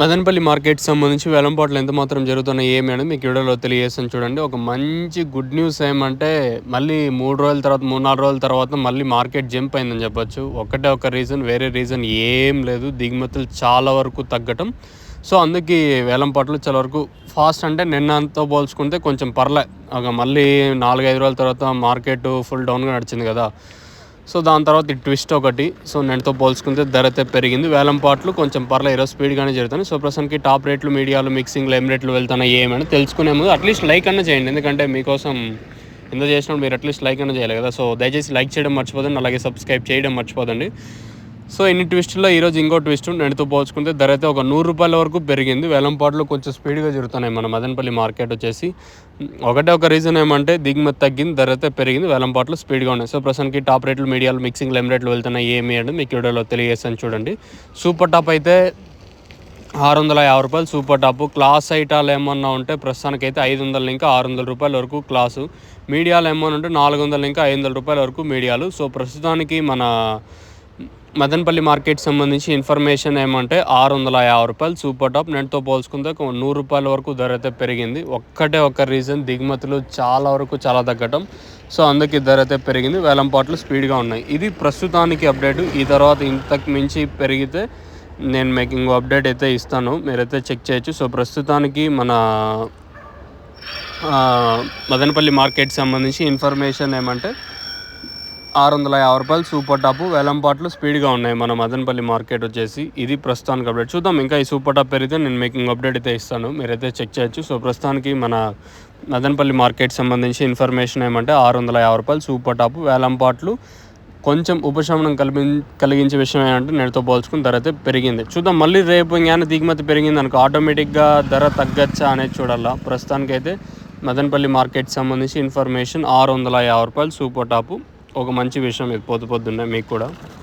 Madanapalle market సంబంధించి వేలంపాట్లు ఎంత మాత్రం జరుగుతున్నాయి ఏమి అని మీకు వీడియోలో తెలియజేస్తాను చూడండి. ఒక మంచి గుడ్ న్యూస్ ఏమంటే మళ్ళీ 3 రోజుల తర్వాత 3-4 రోజుల తర్వాత మళ్ళీ మార్కెట్ జంప్ అయిందని చెప్పొచ్చు. ఒకటే ఒక రీజన్, వేరే రీజన్ ఏం లేదు. దిగుమతులు చాలా వరకు తగ్గటం. సో అందుకే వేలంపాట్లు చాలా వరకు ఫాస్ట్, అంటే నిన్నంతో పోల్చుకుంటే కొంచెం పర్లే. మళ్ళీ 4-5 రోజుల తర్వాత మార్కెట్ ఫుల్ డౌన్గా నడిచింది కదా. సో దాని తర్వాత ఈ ట్విస్ట్ ఒకటి. సో నేనుతో పోల్చుకుంటే ధర అయితే పెరిగింది. వేలంపాట్లు కొంచెం పర్లేదు, ఈరోజు స్పీడ్గానే జరుగుతాయి. సో ప్రస్తుతానికి టాప్ రేట్లు, మీడియాలు, మిక్సింగ్లు ఏం రేట్లు వెళ్తున్నాయి ఏమని తెలుసుకునే ముందు అట్లీస్ట్ లైక్ అన్న చేయండి. ఎందుకంటే మీకోసం ఎంత చేసినప్పుడు మీరు అట్లీస్ట్ లైక్ అన్న చేయాలి కదా. సో దయచేసి లైక్ చేయడం మర్చిపోదండి, అలాగే సబ్స్క్రైబ్ చేయడం మర్చిపోదండి. సో ఇన్ని ట్విస్టుల్లో ఈరోజు ఇంకో ట్విస్ట్ నేనుతో పోల్చుకుంటే ధర అయితే ఒక 100 రూపాయల వరకు పెరిగింది. వేలంపాట్లు కొంచెం స్పీడ్గా జరుగుతున్నాయి మన మదనపల్లి మార్కెట్ వచ్చేసి. ఒకటే ఒక రీజన్ ఏమంటే దిగుమతి తగ్గింది, ధర అయితే పెరిగింది, వేలంపాట్లు స్పీడ్గా ఉన్నాయి. సో ప్రస్తుతానికి టాప్ రేట్లు, మీడియాలు, మిక్సింగ్లు ఏం రేట్లు వెళ్తున్నాయి ఏమి అంటే మీకు వీడియోలో తెలియజేస్తాను చూడండి. సూపర్ టాప్ అయితే 650 రూపాయలు సూపర్ టాప్. క్లాస్ ఐటాలు ఏమన్నా ఉంటే ప్రస్తుతానికైతే 500 ఇంకా 600 రూపాయల వరకు క్లాసు. మీడియాలు ఏమన్నా ఉంటే 400 ఇంకా 500 రూపాయల వరకు మీడియాలు. సో ప్రస్తుతానికి మన మదనపల్లి మార్కెట్ సంబంధించి ఇన్ఫర్మేషన్ ఏమంటే 650 రూపాయలు సూపర్ టాప్. నెట్తో పోల్చుకుంటే 100 రూపాయల వరకు ధర అయితే పెరిగింది. ఒక్కటే ఒక రీజన్, దిగుమతులు చాలా వరకు చాలా తగ్గటం. సో అందుకే ధర అయితే పెరిగింది, వేలంపాట్లు స్పీడ్గా ఉన్నాయి. ఇది ప్రస్తుతానికి అప్డేట్. ఈ తర్వాత ఇంతకు మించి పెరిగితే నేను మీకు ఇంకో అప్డేట్ అయితే ఇస్తాను, మీరైతే చెక్ చేయొచ్చు. సో ప్రస్తుతానికి మన మదనపల్లి మార్కెట్ సంబంధించి ఇన్ఫర్మేషన్ ఏమంటే 650 రూపాయలు సూపర్ టాప్. వేలంపాట్లు స్పీడ్గా ఉన్నాయి మన మదనపల్లి మార్కెట్ వచ్చేసి. ఇది ప్రస్తుతానికి అప్డేట్. చూద్దాం, ఇంకా ఈ సూపర్ టాప్ పెరిగితే నేను మేకింగ్ అప్డేట్ అయితే ఇస్తాను, మీరైతే చెక్ చేయొచ్చు. సో ప్రస్తుతానికి మన మదనపల్లి మార్కెట్ సంబంధించి ఇన్ఫర్మేషన్ ఏమంటే 650 రూపాయలు సూపర్ టాప్. వేలంపాట్లు కొంచెం ఉపశమనం కలిగించే విషయం ఏంటంటే నేటితో పోల్చుకుని ధర అయితే పెరిగింది. చూద్దాం, మళ్ళీ రేపు ఇంకేమైనా దిగుమతి పెరిగింది అనుకో ఆటోమేటిక్గా ధర తగ్గచ్చా అనేది చూడాలా. ప్రస్తుతానికైతే మదనపల్లి మార్కెట్ సంబంధించి ఇన్ఫర్మేషన్ 650 రూపాయలు సూపర్ టాప్. ఒక మంచి విషయం ఇది పొద్దున్నే మీకు కూడా.